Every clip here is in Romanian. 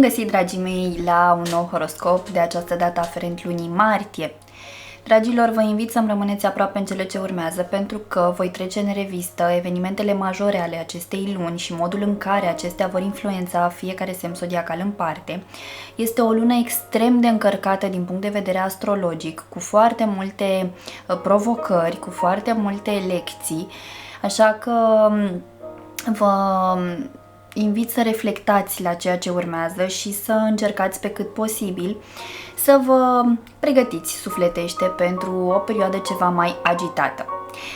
găsit, dragii mei, la un nou horoscop, de această dată aferent lunii martie. Dragilor, vă invit să-mi rămâneți aproape în cele ce urmează, pentru că voi trece în revistă evenimentele majore ale acestei luni și modul în care acestea vor influența fiecare semn zodiacal în parte. Este o lună extrem de încărcată din punct de vedere astrologic, cu foarte multe provocări, cu foarte multe lecții, așa că vă invit să reflectați la ceea ce urmează și să încercați pe cât posibil să vă pregătiți sufletește pentru o perioadă ceva mai agitată.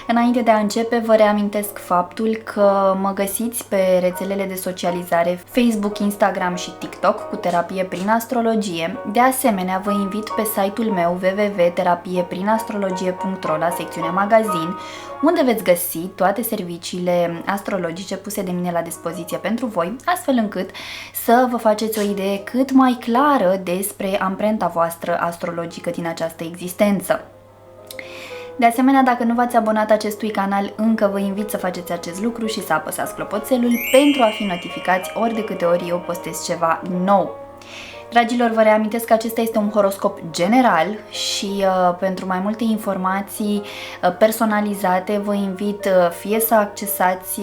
Înainte de a începe, vă reamintesc faptul că mă găsiți pe rețelele de socializare Facebook, Instagram și TikTok cu terapie prin astrologie. De asemenea, vă invit pe site-ul meu www.terapieprin-astrologie.ro la secțiunea magazin, unde veți găsi toate serviciile astrologice puse de mine la dispoziție pentru voi, astfel încât să vă faceți o idee cât mai clară despre amprenta voastră astrologică din această existență. De asemenea, dacă nu v-ați abonat acestui canal încă, vă invit să faceți acest lucru și să apăsați clopoțelul pentru a fi notificați ori de câte ori eu postez ceva nou. Dragilor, vă reamintesc că acesta este un horoscop general și pentru mai multe informații personalizate vă invit fie să accesați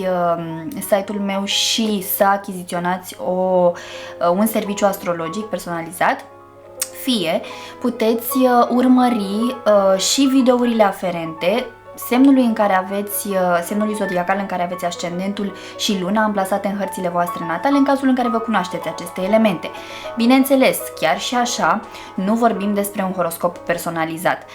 site-ul meu și să achiziționați un serviciu astrologic personalizat, fie puteți urmări și videourile aferente semnului zodiacal în care aveți ascendentul și luna amplasate în hărțile voastre natale, în cazul în care vă cunoașteți aceste elemente. Bineînțeles, chiar și așa, nu vorbim despre un horoscop personalizat.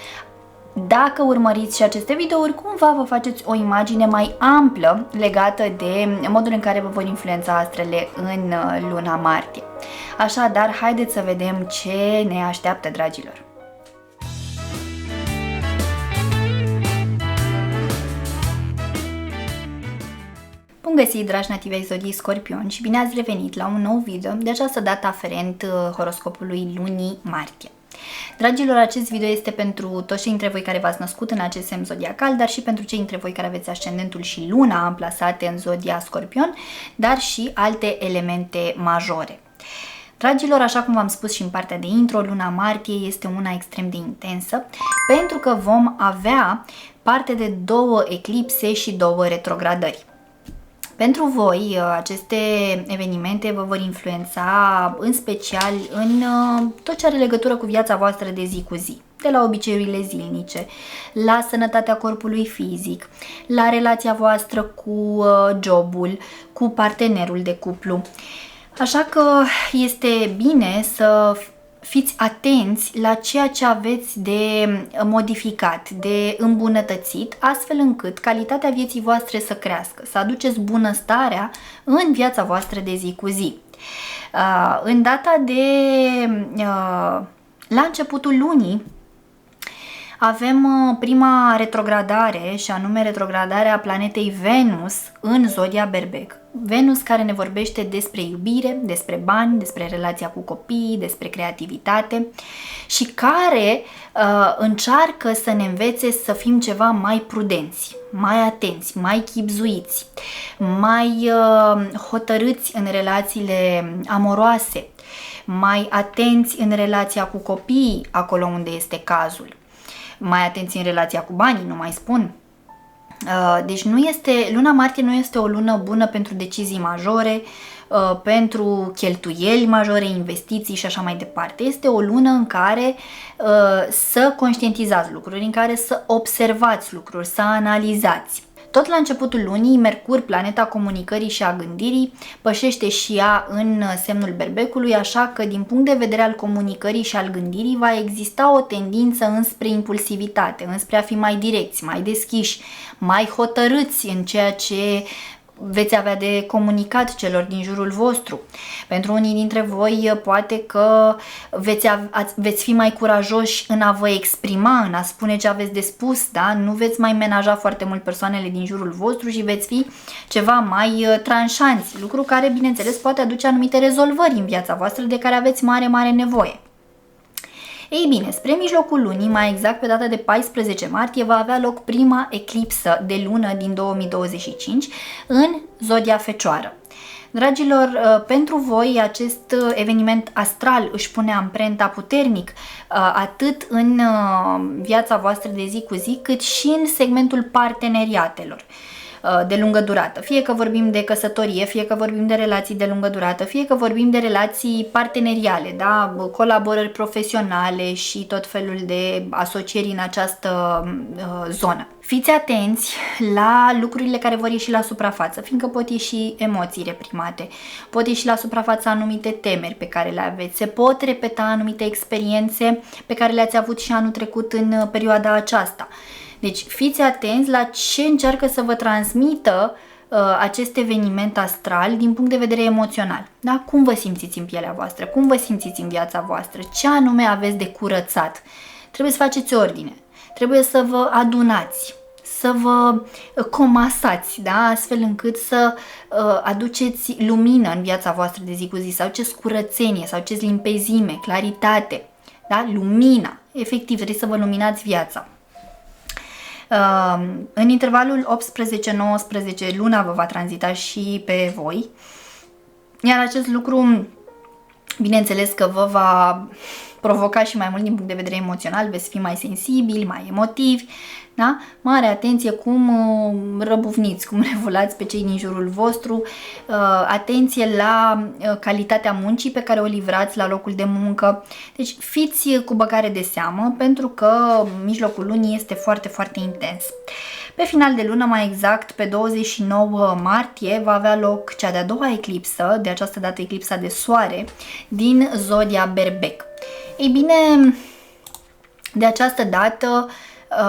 Dacă urmăriți și aceste videouri, cumva vă faceți o imagine mai amplă legată de modul în care vă vor influența astrele în luna martie. Așadar, haideți să vedem ce ne așteaptă, dragilor. Bun găsit, dragi nativi ai zodiei Scorpion, și bine ați revenit la un nou video, de această dată aferent horoscopului lunii martie. Dragilor, acest video este pentru toți cei dintre voi care v-ați născut în acest semn zodiacal, dar și pentru cei dintre voi care aveți ascendentul și luna amplasate în zodia Scorpion, dar și alte elemente majore. Dragilor, așa cum v-am spus și în partea de intro, luna martie este una extrem de intensă, pentru că vom avea parte de 2 eclipse și 2 retrogradări. Pentru voi, aceste evenimente vă vor influența în special în tot ce are legătură cu viața voastră de zi cu zi, de la obiceiurile zilnice, la sănătatea corpului fizic, la relația voastră cu jobul, cu partenerul de cuplu. Așa că este bine să fiți atenți la ceea ce aveți de modificat, de îmbunătățit, astfel încât calitatea vieții voastre să crească, să aduceți bunăstarea în viața voastră de zi cu zi. În data de la începutul lunii avem prima retrogradare, și anume retrogradarea planetei Venus în zodia Berbec. Venus care ne vorbește despre iubire, despre bani, despre relația cu copiii, despre creativitate și care încearcă să ne învețe să fim ceva mai prudenți, mai atenți, mai chibzuiți, mai hotărâți în relațiile amoroase, mai atenți în relația cu copiii, acolo unde este cazul, mai atenți în relația cu banii, nu mai spun. Deci luna martie nu este o lună bună pentru decizii majore, pentru cheltuieli majore, investiții și așa mai departe. Este o lună în care să conștientizați lucruri, în care să observați lucruri, să analizați. Tot la începutul lunii, Mercur, planeta comunicării și a gândirii, pășește și ea în semnul Berbecului, așa că din punct de vedere al comunicării și al gândirii va exista o tendință înspre impulsivitate, înspre a fi mai direcți, mai deschiși, mai hotărâți în ceea ce veți avea de comunicat celor din jurul vostru. Pentru unii dintre voi poate că veți fi mai curajoși în a vă exprima, în a spune ce aveți de spus, da? Nu veți mai menaja foarte mult persoanele din jurul vostru și veți fi ceva mai tranșanți, lucru care, bineînțeles, poate aduce anumite rezolvări în viața voastră de care aveți mare nevoie. Ei bine, spre mijlocul lunii, mai exact pe data de 14 martie, va avea loc prima eclipsă de lună din 2025 în zodia Fecioară. Dragilor, pentru voi acest eveniment astral își pune amprenta puternic atât în viața voastră de zi cu zi, cât și în segmentul parteneriatelor de lungă durată. Fie că vorbim de căsătorie, fie că vorbim de relații de lungă durată, fie că vorbim de relații parteneriale, da? Colaborări profesionale și tot felul de asocieri în această zonă. Fiți atenți la lucrurile care vor ieși la suprafață, fiindcă pot ieși emoții reprimate, pot ieși la suprafață anumite temeri pe care le aveți, se pot repeta anumite experiențe pe care le-ați avut și anul trecut în perioada aceasta. Deci fiți atenți la ce încearcă să vă transmită acest eveniment astral din punct de vedere emoțional. Da? Cum vă simțiți în pielea voastră? Cum vă simțiți în viața voastră? Ce anume aveți de curățat? Trebuie să faceți ordine. Trebuie să vă adunați, să vă comasați, da? Astfel încât să aduceți lumină în viața voastră de zi cu zi, să aduceți curățenie, să aduceți limpezime, claritate, da? Lumina. Efectiv, trebuie să vă luminați viața. În intervalul 18-19 luna vă va tranzita și pe voi, iar acest lucru, bineînțeles că vă va provoca și mai mult din punct de vedere emoțional, veți fi mai sensibili, mai emotivi, da? Mare atenție cum răbufniți, cum revulați pe cei din jurul vostru, atenție la calitatea muncii pe care o livrați la locul de muncă. Deci fiți cu băgare de seamă, pentru că mijlocul lunii este foarte, foarte intens. Pe final de lună, mai exact pe 29 martie, va avea loc cea de-a doua eclipsă, de această dată eclipsa de soare, din zodia Berbec. Ei bine, de această dată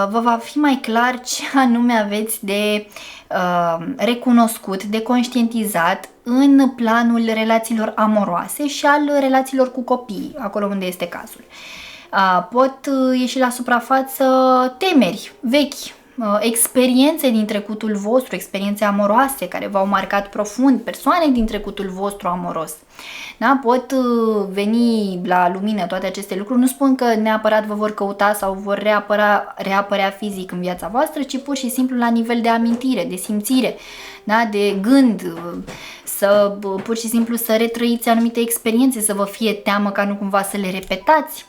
vă va fi mai clar ce anume aveți de recunoscut, de conștientizat în planul relațiilor amoroase și al relațiilor cu copiii, acolo unde este cazul. Pot ieși la suprafață temeri vechi, experiențe din trecutul vostru, experiențe amoroase care v-au marcat profund, persoane din trecutul vostru amoros. Da? Pot veni la lumină toate aceste lucruri, nu spun că neapărat vă vor căuta sau vor reapărea fizic în viața voastră, ci pur și simplu la nivel de amintire, de simțire, da? De gând, să pur și simplu să retrăiți anumite experiențe, să vă fie teamă ca nu cumva să le repetați.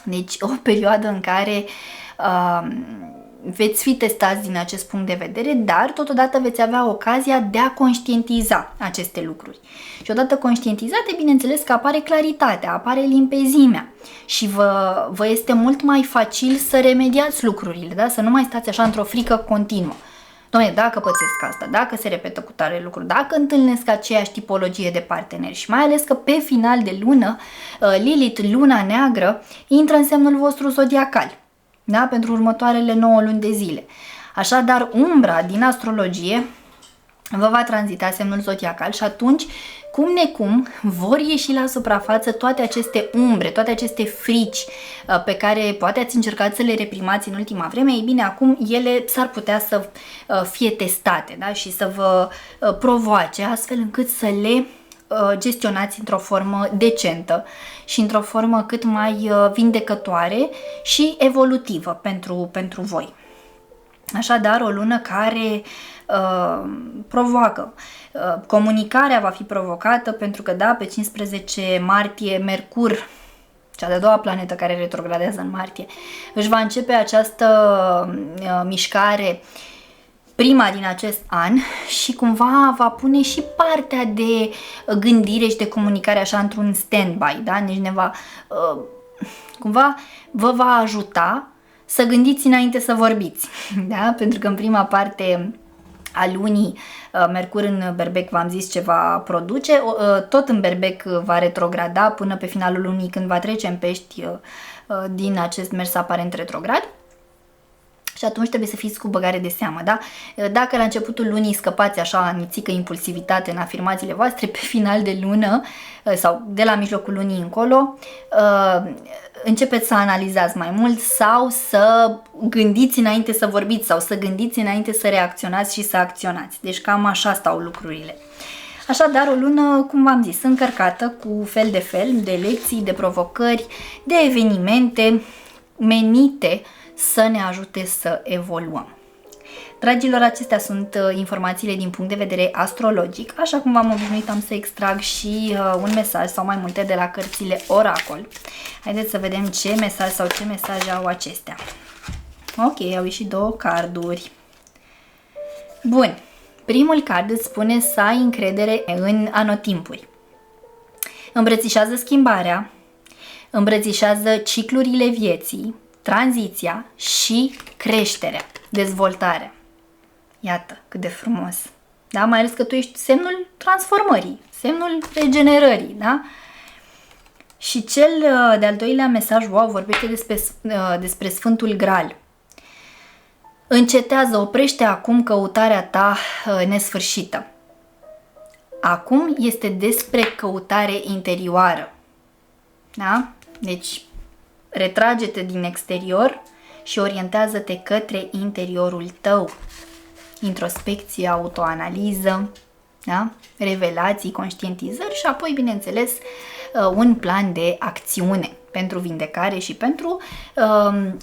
Deci o perioadă în care veți fi testați din acest punct de vedere, dar totodată veți avea ocazia de a conștientiza aceste lucruri. Și odată conștientizate, bineînțeles că apare claritatea, apare limpezimea și vă este mult mai facil să remediați lucrurile, da? Să nu mai stați așa într-o frică continuă. Doamne, dacă pățesc asta, dacă se repetă cu tare lucruri, dacă întâlnesc aceeași tipologie de parteneri și mai ales că pe final de lună, Lilith, luna neagră, intră în semnul vostru zodiacal. Da? Pentru următoarele 9 luni de zile. Așadar, umbra din astrologie vă va tranzita semnul zodiacal și atunci, cum necum, vor ieși la suprafață toate aceste umbre, toate aceste frici pe care poate ați încercat să le reprimați în ultima vreme. Ei bine, acum ele s-ar putea să fie testate, da? Și să vă provoace astfel încât să le gestionați într-o formă decentă și într-o formă cât mai vindecătoare și evolutivă pentru voi. Așadar, o lună care provoacă. Comunicarea va fi provocată pentru că, da, pe 15 martie, Mercur, cea de-a doua planetă care retrogradează în martie, își va începe această mișcare, prima din acest an, și cumva va pune și partea de gândire și de comunicare așa într-un stand-by, da? Deci cumva vă va ajuta să gândiți înainte să vorbiți, da? Pentru că în prima parte a lunii Mercur în Berbec, v-am zis ce va produce, tot în Berbec va retrograda până pe finalul lunii, când va trece în Pești din acest mers aparent retrograd. Și atunci trebuie să fiți cu băgare de seamă, da? Dacă la începutul lunii scăpați așa în mițică impulsivitate în afirmațiile voastre, pe final de lună sau de la mijlocul lunii încolo, începeți să analizați mai mult sau să gândiți înainte să vorbiți sau să gândiți înainte să reacționați și să acționați. Deci cam așa stau lucrurile. Așadar, o lună, cum v-am zis, încărcată cu fel de lecții, de provocări, de evenimente menite să ne ajute să evoluăm. Dragilor, acestea sunt informațiile din punct de vedere astrologic. Așa cum v-am obișnuit, am să extrag și un mesaj sau mai multe de la cărțile Oracol. Haideți să vedem ce mesaj sau ce mesaje au acestea. Ok, au ieșit 2 carduri. Bun, primul card îți spune să ai încredere în anotimpuri. Îmbrățișează schimbarea, îmbrățișează ciclurile vieții, tranziția și creșterea, dezvoltarea. Iată, cât de frumos. Da? Mai ales că tu ești semnul transformării, semnul regenerării, da? Și cel de-al doilea mesaj, wow, vorbește despre Sfântul Graal. Încetează, oprește acum căutarea ta nesfârșită. Acum este despre căutare interioară. Da? Deci, retrage-te din exterior și orientează-te către interiorul tău. Introspecție, autoanaliză, da? Revelații, conștientizări și apoi, bineînțeles, un plan de acțiune pentru vindecare și pentru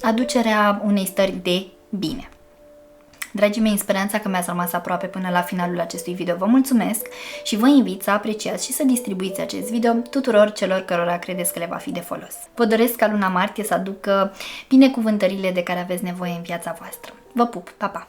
aducerea unei stări de bine. Dragii mei, în speranța că mi-ați rămas aproape până la finalul acestui video, vă mulțumesc și vă invit să apreciați și să distribuiți acest video tuturor celor cărora credeți că le va fi de folos. Vă doresc ca luna martie să aducă binecuvântările de care aveți nevoie în viața voastră. Vă pup, pa, pa!